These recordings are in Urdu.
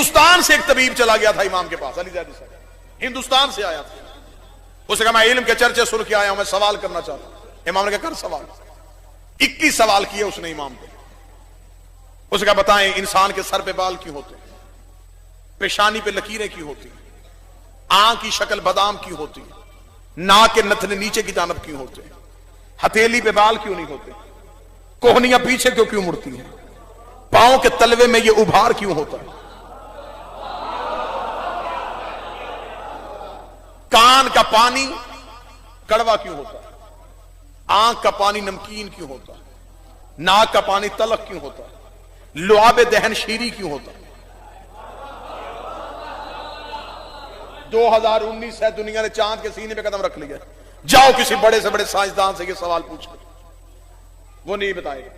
ہندوستان سے ایک طبیب چلا گیا تھا امام کے پاس، علی زیدی صاحب ہندوستان سے آیا تھا. اس نے کہا میں علم کے چرچے سن کے آیا ہوں، میں سوال کرنا چاہتا ہوں. امام نے کہا کر سوال. 21 سوال کیے اس نے امام کو. اس نے کہا بتائیں انسان کے سر پہ بال کیوں ہوتے ہیں، پیشانی پہ لکیریں کیوں ہوتی ہیں، آنکھ کی شکل بادام کیوں ہوتی ہے، ناک کے نتنے نیچے کی جانب کیوں ہوتے ہیں، ہتھیلی پہ بال کیوں نہیں ہوتے، کوہنیاں پیچھے کیوں مڑتی ہیں، پاؤں کے تلوے میں یہ ابھار کیوں ہوتا ہے، کان کا پانی کڑوا کیوں ہوتا ہے، آنکھ کا پانی نمکین کیوں ہوتا ہے، ناک کا پانی تلخ کیوں ہوتا ہے، لعاب دہن شیریں کیوں ہوتا ہے. 2019 ہے، دنیا نے چاند کے سینے پہ قدم رکھ لیا. جاؤ کسی بڑے سے بڑے سائنسدان سے یہ سوال پوچھ کر، وہ نہیں بتائے گا.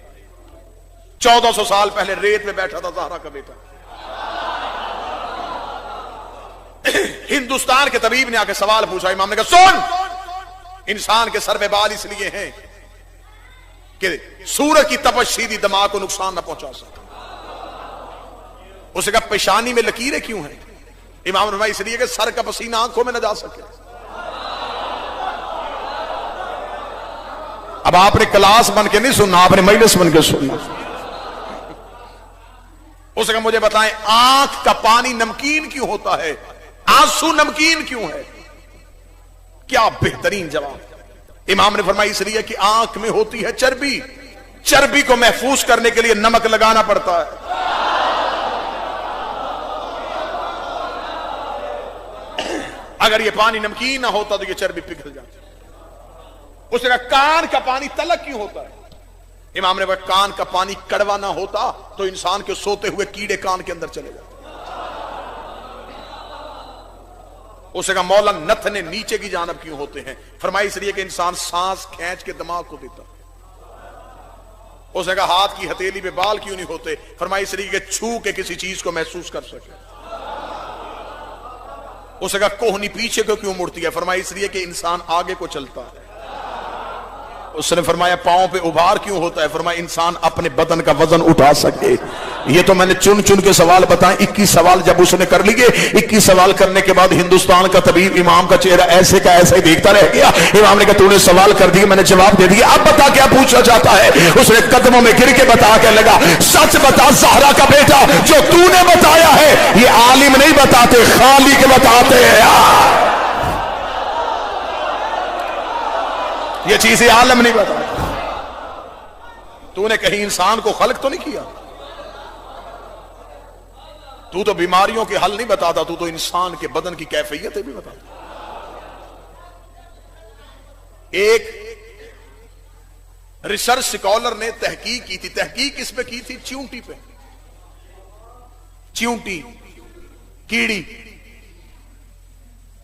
1400 سال پہلے ریت میں بیٹھا تھا زہرا کا بیٹا. ہندوستان کے طبیب نے آ کے سوال پوچھا. امام نے کہا سن، انسان کے سر پہ بال اس لیے ہیں کہ سورج کی تپش سیدھی دماغ کو نقصان نہ پہنچا سکے. اس نے کہا پیشانی میں لکیریں کیوں ہیں؟ امام نے فرمایا اس لیے کہ سر کا پسینہ آنکھوں میں نہ جا سکے. اب آپ نے کلاس بن کے نہیں سننا، آپ نے مجلس بن کے سننا. اس نے کہا مجھے بتائیں آنکھ کا پانی نمکین کیوں ہوتا ہے، آنسو نمکین کیوں ہے؟ کیا بہترین جواب. امام نے فرمایا اس لیے کہ آنکھ میں ہوتی ہے چربی، چربی کو محفوظ کرنے کے لیے نمک لگانا پڑتا ہے. اگر یہ پانی نمکین نہ ہوتا تو یہ چربی پگھل جاتی. اس نے کہا کان کا پانی تلخ کیوں ہوتا ہے؟ امام نے کہا کان کا پانی کڑوا نہ ہوتا تو انسان کے سوتے ہوئے کیڑے کان کے اندر چلے جاتے. اس نے کہا مولا نتنے نیچے کی جانب کیوں ہوتے ہیں؟ فرمایا اس لیے کہ انسان سانس کھینچ کے دماغ کو دیتا. اس نے کہا ہاتھ کی ہتھیلی پہ بال کیوں نہیں ہوتے؟ فرمایا اس لیے کہ چھو کے کسی چیز کو محسوس کر سکے. اس نے کہا کوہنی پیچھے کو کیوں مڑتی ہے؟ فرمایا اس لیے کہ انسان آگے کو چلتا ہے. اس نے فرمایا پاؤں پہ ابھار کیوں ہوتا ہے؟ فرمایا انسان اپنے بدن کا وزن اٹھا سکے. یہ تو میں نے چن چن کے سوال بتائے. 21 سوال جب اس نے کر لیے، 21 سوال کرنے کے بعد ہندوستان کا طبیب امام کا چہرہ ایسے کا ایسے ہی دیکھتا رہ گیا. امام نے کہا تو نے سوال کر دیے، میں نے جواب دے دیا، اب بتا کیا پوچھنا چاہتا ہے. اس نے قدموں میں گر کے بتا کے لگا سچ بتا زہرا کا بیٹا جو تو نے بتایا ہے یہ عالم نہیں بتاتے، خالق بتاتے ہیں. یہ چیزیں عالم نہیں بتاتے. تو نے کہیں انسان کو خلق تو نہیں کیا. تو تو بیماریوں کے حل نہیں بتاتا، تو انسان کے بدن کی کیفیتیں بھی بتاتا. ایک ریسرچ سکالر نے تحقیق کی تھی. تحقیق اس پہ کی تھی چیونٹی پہ. چیونٹی کیڑی،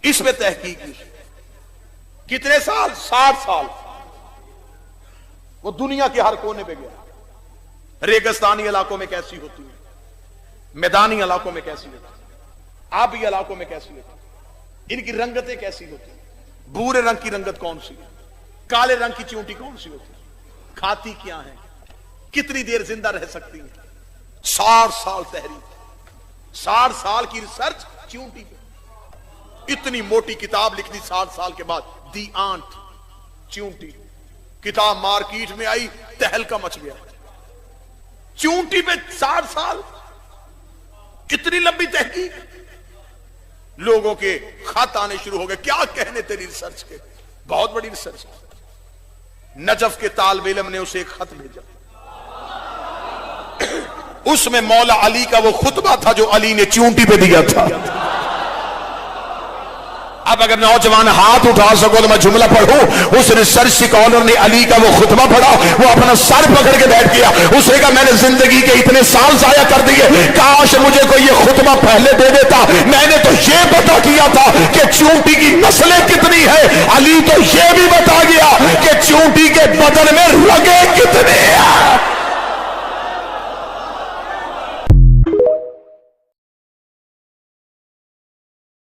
اس پہ تحقیق کی. کتنے سال؟ 60 سال. وہ دنیا کے ہر کونے پہ گیا. ریگستانی علاقوں میں کیسی ہوتی ہے، میدانی علاقوں میں کیسی ہوتی ہے، آبی علاقوں میں کیسی ہوتی ہے، ان کی رنگتیں کیسی ہوتی ہیں، بھورے رنگ کی رنگت کون سی ہے، کالے رنگ کی چیونٹی کون سی ہوتی ہے، کھاتی کیا ہے، کتنی دیر زندہ رہ سکتی ہے. 60 سال تحریک، 60 سال کی ریسرچ چیونٹی پہ. اتنی موٹی کتاب لکھنی 60 سال کے بعد. دی آنٹ چیونٹی کتاب مارکیٹ میں آئی، تہلکا مچ گیا. چیونٹی پہ 60 سال، کتنی لمبی تحقیق. لوگوں کے خط آنے شروع ہو گئے، کیا کہنے تیری ریسرچ کے، بہت بڑی ریسرچ. نجف کے طالب علم نے اسے ایک خط بھیجا. اس میں مولا علی کا وہ خطبہ تھا جو علی نے چیونٹی پہ دیا تھا. اب اگر نوجوان ہاتھ اٹھا سکو تو میں جملہ پڑھوں. اس ریسرچ سکالر نے علی کا وہ خطبہ پڑھا، وہ اپنا سر پکڑ کے بیٹھ گیا. اس نے کہا میں نے زندگی کے اتنے سال ضائع کر دیے، کاش مجھے کوئی یہ خطبہ پہلے دے دیتا. میں نے تو یہ پتہ کیا تھا کہ چیونٹی کی نسلیں کتنی ہے،